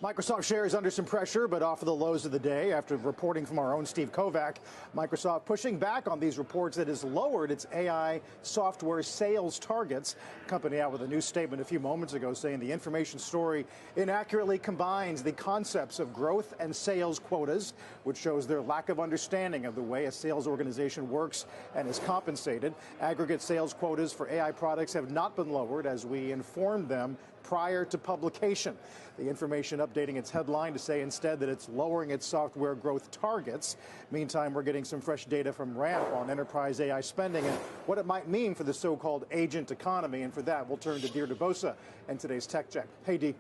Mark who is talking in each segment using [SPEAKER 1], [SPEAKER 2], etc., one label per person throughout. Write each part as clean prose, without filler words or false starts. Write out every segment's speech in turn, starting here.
[SPEAKER 1] Microsoft shares under some pressure, but off of the lows of the day after reporting from our own Steve Kovac. Microsoft pushing back on these reports that has lowered its AI software sales targets. Company out with a new statement a few moments ago saying the information story inaccurately combines the concepts of growth and sales quotas, which shows their lack of understanding of the way a sales organization works and is compensated. Aggregate sales quotas for AI products have not been lowered as we informed them prior to publication. The information updating its headline to say instead that it's lowering its software growth targets. Meantime, we're getting some fresh data from Ramp on enterprise AI spending and what it might mean for the so-called agent economy. And for that, we'll turn to Deirdre Bosa and today's Tech Check. Hey, Dee.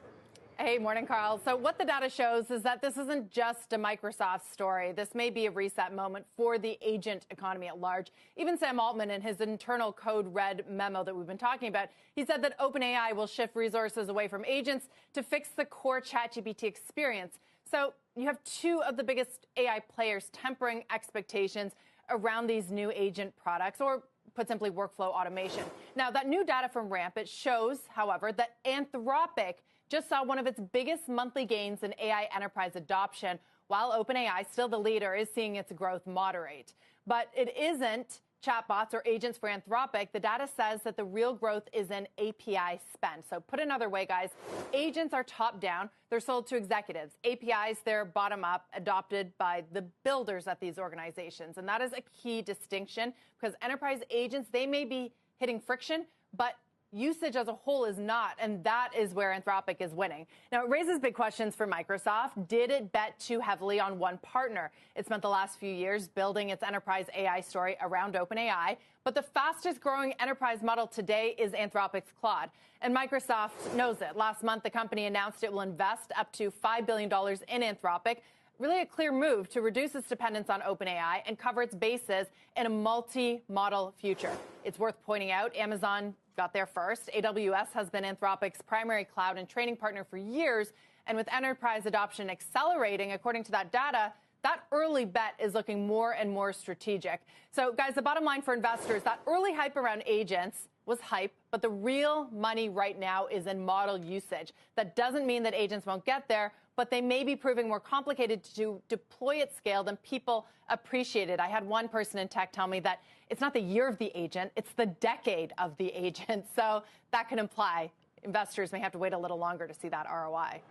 [SPEAKER 2] Hey, morning, Carl. So what the data shows is that this isn't just a Microsoft story. This may be a reset moment for the agent economy at large. Even Sam Altman, in his internal code red memo that we've been talking about, he said that OpenAI will shift resources away from agents to fix the core ChatGPT experience. So you have two of the biggest AI players tempering expectations around these new agent products, or put simply, workflow automation. Now, that new data from Ramp, it shows, however, that Anthropic just saw one of its biggest monthly gains in AI enterprise adoption, while OpenAI, still the leader, is seeing its growth moderate. But it isn't chatbots or agents for Anthropic. The data says that the real growth is in API spend. So put another way, guys, agents are top down. They're sold to executives. APIs, they're bottom up, adopted by the builders at these organizations. And that is a key distinction because enterprise agents, they may be hitting friction, but usage as a whole is not, and that is where Anthropic is winning. Now, it raises big questions for Microsoft. Did it bet too heavily on one partner? It spent the last few years building its enterprise AI story around OpenAI, but the fastest growing enterprise model today is Anthropic's Claude, and Microsoft knows it. Last month, the company announced it will invest up to $5 billion in Anthropic, really a clear move to reduce its dependence on OpenAI and cover its bases in a multi-model future. It's worth pointing out Amazon got there first. AWS has been Anthropic's primary cloud and training partner for years. And with enterprise adoption accelerating, according to that data, that early bet is looking more and more strategic. So, guys, the bottom line for investors, that early hype around agents was hype, but the real money right now is in model usage. That doesn't mean that agents won't get there, but they may be proving more complicated to deploy at scale than people appreciated. I had one person in tech tell me that it's not the year of the agent, it's the decade of the agent. So that can imply investors may have to wait a little longer to see that ROI.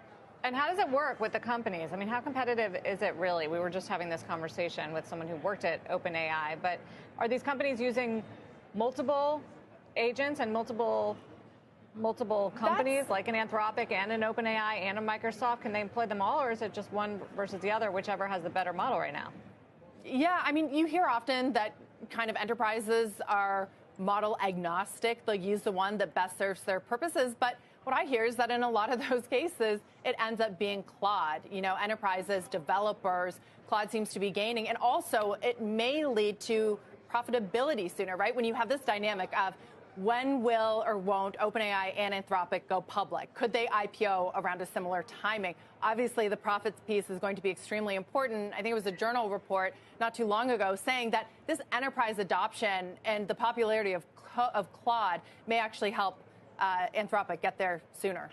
[SPEAKER 3] And how does it work with the companies? I mean, how competitive is it really? We were just having this conversation with someone who worked at OpenAI, but are these companies using multiple agents and multiple companies like an Anthropic and an OpenAI and a Microsoft? Can they employ them all, or is it just one versus the other, whichever has the better model right now?
[SPEAKER 2] Yeah, I mean, you hear often that kind of enterprises are model agnostic. They'll use the one that best serves their purposes. But what I hear is that in a lot of those cases, it ends up being Claude. You know, enterprises, developers, Claude seems to be gaining. And also, it may lead to profitability sooner, right? When you have this dynamic of when will or won't OpenAI and Anthropic go public? Could they IPO around a similar timing? Obviously, the profits piece is going to be extremely important. I think it was a journal report not too long ago saying that this enterprise adoption and the popularity of Claude may actually help Anthropic get there sooner.